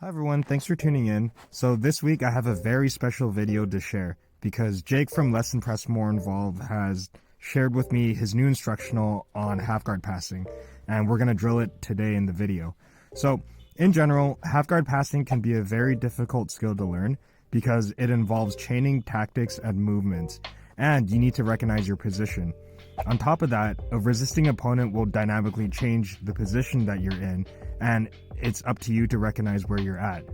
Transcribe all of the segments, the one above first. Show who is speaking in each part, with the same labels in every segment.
Speaker 1: Hi everyone, thanks for tuning in. So this week I have a very special video to share because Jake from Less Impressed More Involved has shared with me his new instructional on half guard passing, and we're going to drill it today in the video. So in general, half guard passing can be a very difficult skill to learn because it involves chaining tactics and movements, and you need to recognize your position. On top of that, a resisting opponent will dynamically change the position that you're in, and it's up to you to recognize where you're at.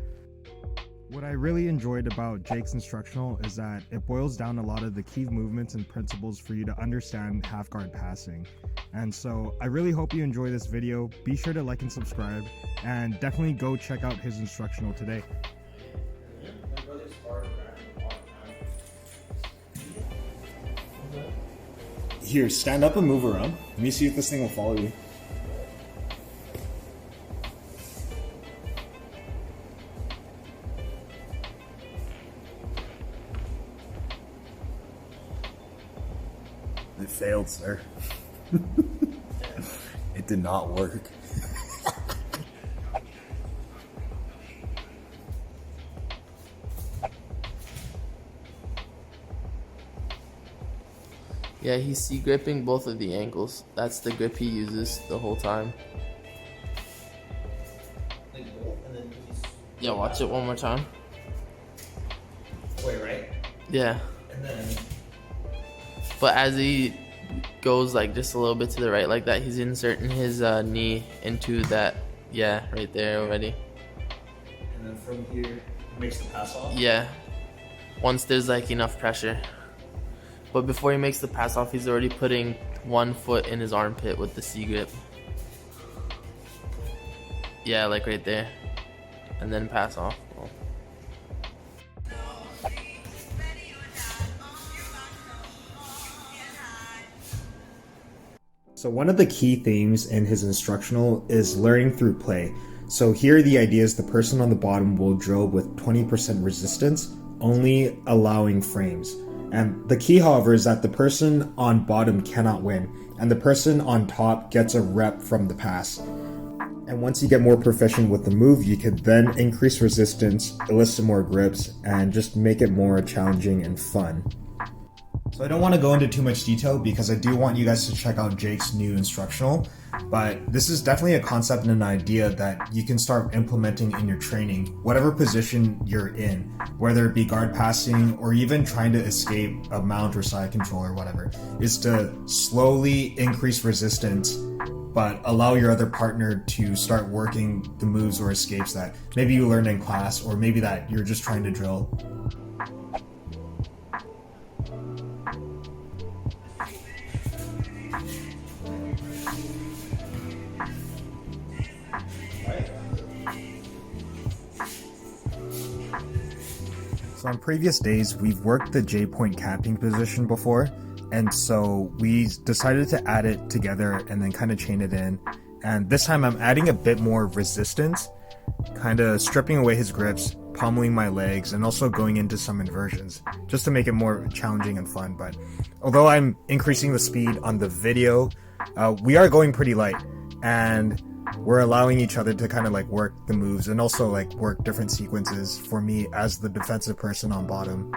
Speaker 1: What I really enjoyed about Jake's instructional is that it boils down a lot of the key movements and principles for you to understand half guard passing. And so I really hope you enjoy this video. Be sure to like and subscribe, and definitely go check out his instructional today. Here, stand up and move around. Let me see if this thing will follow you. It failed, sir. It did not work.
Speaker 2: Yeah, he's C-gripping both of the ankles. That's the grip he uses the whole time. Yeah, watch it one more time.
Speaker 3: Wait, right?
Speaker 2: Yeah.
Speaker 3: And then...
Speaker 2: But as he goes like just a little bit to the right like that, he's inserting his knee into that, yeah, right there already.
Speaker 3: And then from here, makes the pass off?
Speaker 2: Yeah. Once there's like enough pressure. But before he makes the pass off, he's already putting one foot in his armpit with the C-grip. Yeah, like right there. And then pass off. Oh.
Speaker 1: So one of the key themes in his instructional is learning through play. So here the idea is the person on the bottom will drill with 20% resistance, only allowing frames. And the key, however, is that the person on bottom cannot win, and the person on top gets a rep from the pass. And once you get more proficient with the move, you could then increase resistance, elicit more grips, and just make it more challenging and fun. So I don't want to go into too much detail because I do want you guys to check out Jake's new instructional, but this is definitely a concept and an idea that you can start implementing in your training, whatever position you're in, whether it be guard passing or even trying to escape a mount or side control or whatever, is to slowly increase resistance, but allow your other partner to start working the moves or escapes that maybe you learned in class, or maybe that you're just trying to drill. So on previous days, we've worked the J-point camping position before, and so we decided to add it together and then kind of chain it in. And this time I'm adding a bit more resistance, kind of stripping away his grips, pummeling my legs, and also going into some inversions, just to make it more challenging and fun. But although I'm increasing the speed on the video, we are going pretty light, and we're allowing each other to kind of like work the moves and also like work different sequences for me as the defensive person on bottom.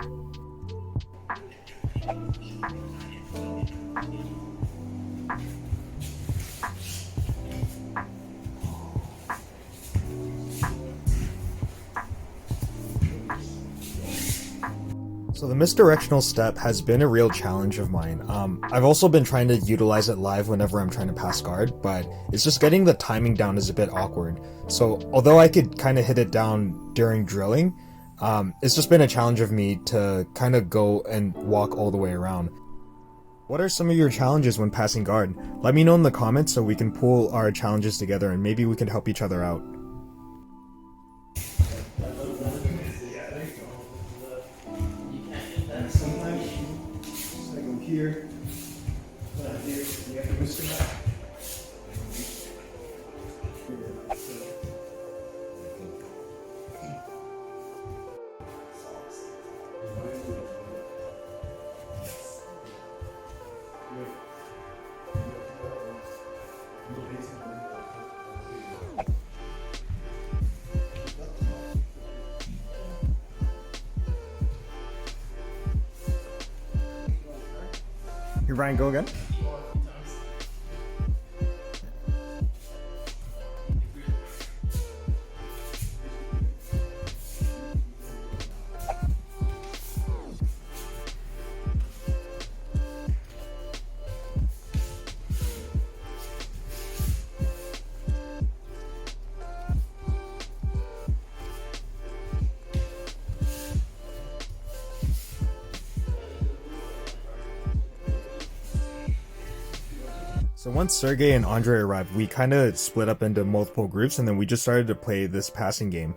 Speaker 1: So the misdirectional step has been a real challenge of mine. I've also been trying to utilize it live whenever I'm trying to pass guard, but it's just getting the timing down is a bit awkward. So although I could kind of hit it down during drilling, it's just been a challenge of me to kind of go and walk all the way around. What are some of your challenges when passing guard? Let me know in the comments so we can pool our challenges together and maybe we can help each other out. Here, here, you have to twist it back. Here, Ryan, go again. So once Sergei and Andre arrived, we kind of split up into multiple groups and then we just started to play this passing game.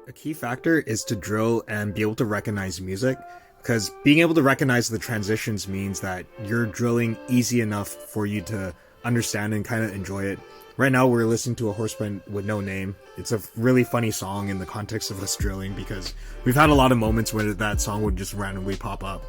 Speaker 1: A key factor is to drill and be able to recognize music, because being able to recognize the transitions means that you're drilling easy enough for you to understand and kind of enjoy it. Right now we're listening to A Horseman with No Name. It's a really funny song in the context of us drilling, because we've had a lot of moments where that song would just randomly pop up.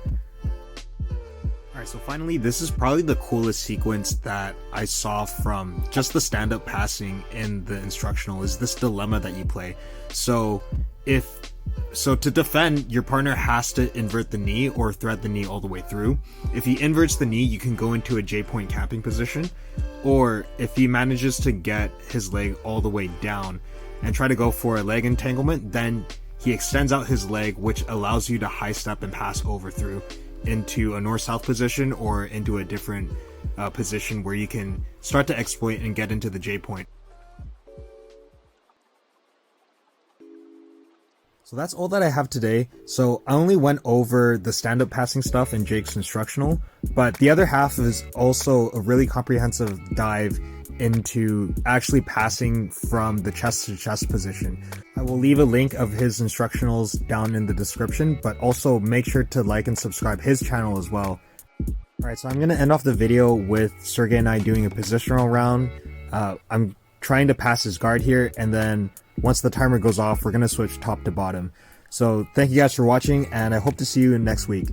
Speaker 1: Alright, so finally, this is probably the coolest sequence that I saw from just the stand-up passing in the instructional, is this dilemma that you play. So to defend, your partner has to invert the knee or thread the knee all the way through. If he inverts the knee, you can go into a J-point camping position, or if he manages to get his leg all the way down and try to go for a leg entanglement, then he extends out his leg, which allows you to high step and pass over through into a north-south position or into a different position where you can start to exploit and get into the J-point. So that's all that I have today. So I only went over the stand-up passing stuff in Jake's instructional, but the other half is also a really comprehensive dive into actually passing from the chest to chest position. I will leave a link of his instructionals down in the description, but also make sure to like and subscribe his channel as well. Alright, so I'm going to end off the video with Sergei and I doing a positional round. I'm trying to pass his guard here, and then once the timer goes off, we're going to switch top to bottom. So thank you guys for watching, and I hope to see you next week.